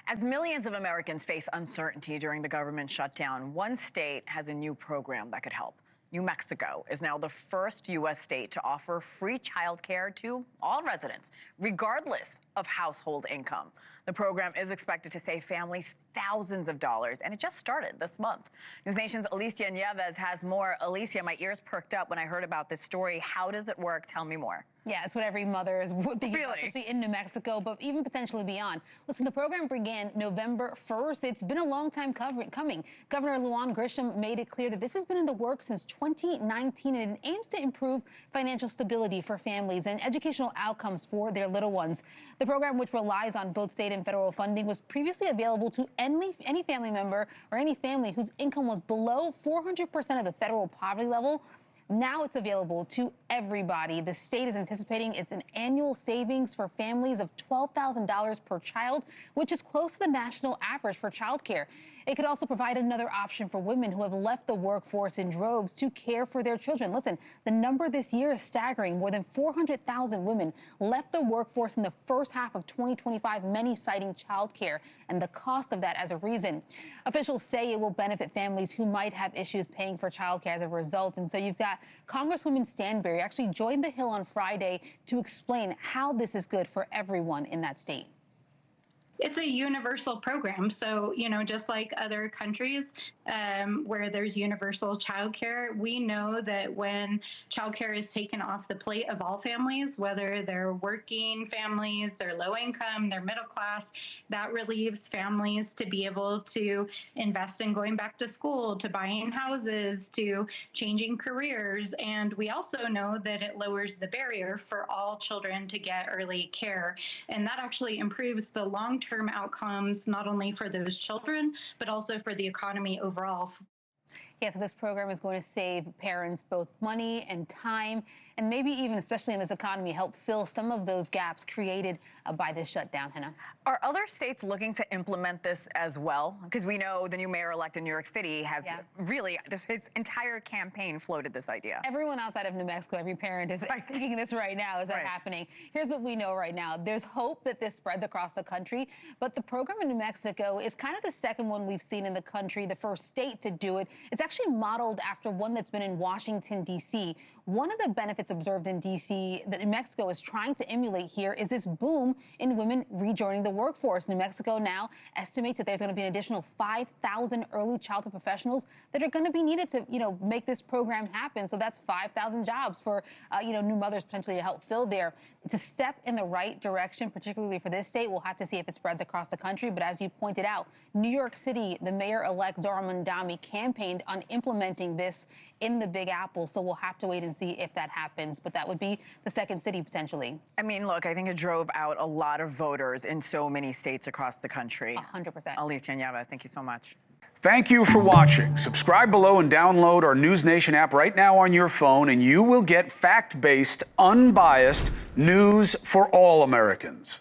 As millions of Americans face uncertainty during the government shutdown, one state has a new program that could help. New Mexico is now the first U.S. state to offer free childcare to all residents, regardless of household income. The program is expected to save families thousands of dollars, and it just started this month. NewsNation's Alicia Nieves has more. Alicia, my ears perked up when I heard about this story. How does it work? Tell me more. Yeah, it's what every mother is thinking about, especially in New Mexico, but even potentially beyond. Listen, the program began November 1st. It's been a long time coming. Governor Lujan Grisham made it clear that this has been in the works since 2019, and it aims to improve financial stability for families and educational outcomes for their little ones. The program, which relies on both state and federal funding, was previously available to any family member or any family whose income was below 400% of the federal poverty level. Now it's available to everybody. The state is anticipating it's an annual savings for families of $12,000 per child, which is close to the national average for childcare. It could also provide another option for women who have left the workforce in droves to care for their children. Listen, the number this year is staggering. More than 400,000 women left the workforce in the first half of 2025, many citing childcare and the cost of that as a reason. Officials say it will benefit families who might have issues paying for childcare as a result. And so you've got Congresswoman Stanberry actually joined the Hill on Friday to explain how this is good for everyone in that state. It's a universal program. So, just like other countries where there's universal childcare, we know that when childcare is taken off the plate of all families, whether they're working families, they're low income, they're middle class, that relieves families to be able to invest in going back to school, to buying houses, to changing careers. And we also know that it lowers the barrier for all children to get early care. And that actually improves the long-term outcomes, not only for those children, but also for the economy overall. Yeah, so this program is going to save parents both money and time, and maybe even, especially in this economy, help fill some of those gaps created by this shutdown, Hena. Are other states looking to implement this as well? Because we know the new mayor-elect in New York City has really, his entire campaign floated this idea. Everyone outside of New Mexico, every parent is thinking this right now. Is that happening? Here's what we know right now. There's hope that this spreads across the country, but the program in New Mexico is kind of the second one we've seen in the country, the first state to do it. It's actually modeled after one that's been in Washington, D.C. One of the benefits observed in D.C. that New Mexico is trying to emulate here is this boom in women rejoining the workforce. New Mexico now estimates that there's going to be an additional 5,000 early childhood professionals that are going to be needed to, make this program happen. So that's 5,000 jobs for, new mothers potentially to help fill there. It's a step in the right direction, particularly for this state. We'll have to see if it spreads across the country. But as you pointed out, New York City, the mayor-elect Zohran Mamdani campaigned on implementing this in the Big Apple. So we'll have to wait and see if that happens. But that would be the second city potentially. I mean, look, I think it drove out a lot of voters in so many states across the country. 100%. Alicia Nieves, thank you so much. Thank you for watching. Subscribe below and download our NewsNation app right now on your phone, and you will get fact-based, unbiased news for all Americans.